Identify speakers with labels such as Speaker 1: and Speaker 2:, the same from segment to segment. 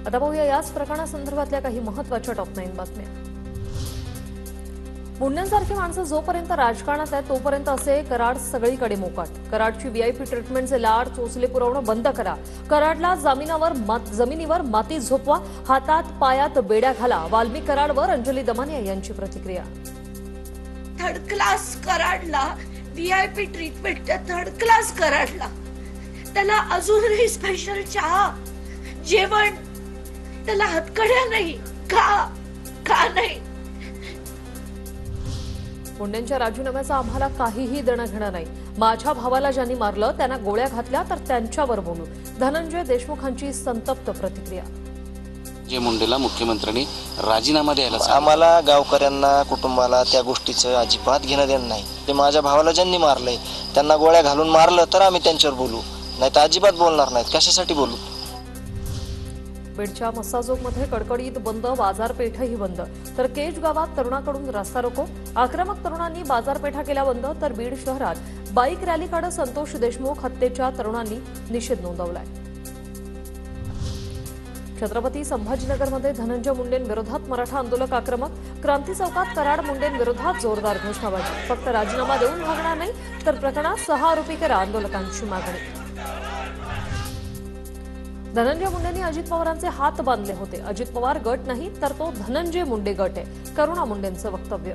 Speaker 1: आता पाहूया याच प्रकरणासंदर्भातल्या काही महत्त्वाच्या टॉप 9 बातम्या। मुंडेंसारखी माणसं जोपर्यंत राजकारणात आहेत तोपर्यंत असे कराड सगळीकडे मोकाट। कराडची व्हीआयपी ट्रीटमेंटचे लाड चोचले पुरवणं बंद करा। कराडला जमिनीवर माती झोपवा, हातात पायात बेड्या घाला। वाल्मिक कराडवर अंजली दमानिया यांची प्रतिक्रिया।
Speaker 2: थर्ड क्लास कराडला व्हीआयपी ट्रीटमेंट, थर्ड क्लास कराडला त्याला अजूनही स्पेशल चहा, जेवण, त्याला हातकड्या नाही का नाही?
Speaker 1: मुंडेंच्या राजीनाम्याचा आम्हाला काहीही देणं घेणं नाही। माझ्या भावाला ज्यांनी मारलं त्यांना गोळ्या घातल्या तर त्यांच्यावर बोलू। धनंजय देशमुखांची संतप्त प्रतिक्रिया।
Speaker 3: जे मुंडेला मुख्यमंत्र्यांनी राजीनामा द्यायला सांगितलं।
Speaker 4: आम्हाला गावकऱ्यांना कुटुंबाला त्या गोष्टीचं अजिबात घेणं देणं नाही। ते माझ्या भावाला ज्यांनी मारलंय त्यांना गोळ्या घालून मारलं तर आम्ही त्यांच्यावर बोलू, नाही तर अजिबात बोलणार नाहीत। कशासाठी बोलू?
Speaker 1: बीडच्या मस्साजोगमध्ये कडकडीत बंद, बाजारपेठही बंद। तर केज गावात तरुणाकडून रस्ता रोको, आक्रमक तरुणांनी बाजारपेठा केल्या बंद। तर बीड शहरात बाईक रॅलीकडे संतोष देशमुख हत्येच्या तरुणांनी निषेध नोंदवलाय। छत्रपती संभाजीनगरमध्ये धनंजय मुंडेंविरोधात मराठा आंदोलक आक्रमक। क्रांती चौकात कराड मुंडेंविरोधात जोरदार घोषणाबाजी। फक्त राजीनामा देऊन भागणार नाही तर प्रकरणात 6 आरोपी करा, आंदोलकांची मागणी। धनंजय मुंडेंनी अजित पवारांचे हात बांधले होते। अजित पवार गट नाही तर तो धनंजय मुंडे गट आहे, करुणा मुंडेंचं वक्तव्य।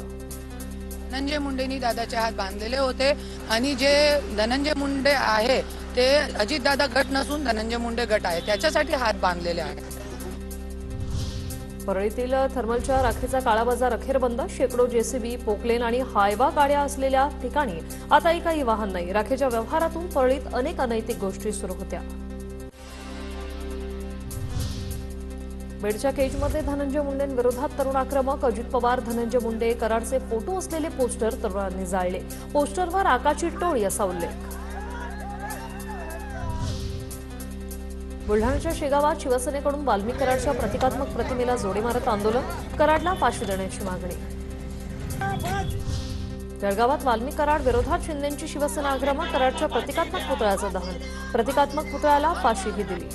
Speaker 5: धनंजय मुंडेंनी दादाचे हात बांधलेले होते आणि जे धनंजय मुंडे आहे ते अजितदादा गट नसून धनंजय मुंडे गट आहे, त्याच्यासाठी हात बांधलेले आहेत।
Speaker 1: परळीतील थर्मलच्या राखेचा काळा बाजार अखेर बंद। शेकडो जेसीबी, पोकलेन आणि हायवा गाड्या असलेल्या ठिकाणी आताही काही वाहन नाही। राखेच्या व्यवहारातून परळीत अनेक अनैतिक गोष्टी सुरू होत्या। बीडच्या केजमध्ये धनंजय मुंडेंविरोधात तरुण आक्रमक। अजित पवार, धनंजय मुंडे, कराडचे फोटो असलेले पोस्टर तरुणांनी जाळले। पोस्टरवर आकाची टोळी असा उल्लेख। बुलढाण्याच्या शेगावात शिवसेनेकडून वाल्मिक कराडच्या प्रतिकात्मक प्रतिमेला जोडे मारत आंदोलन। कराडला फाशी देण्याची मागणी। जळगावात वाल्मिक कराड विरोधात शिंदेंची शिवसेना आक्रमक। कराडच्या प्रतिकात्मक पुतळ्याचं दहन, प्रतिकात्मक पुतळ्याला फाशीही दिली।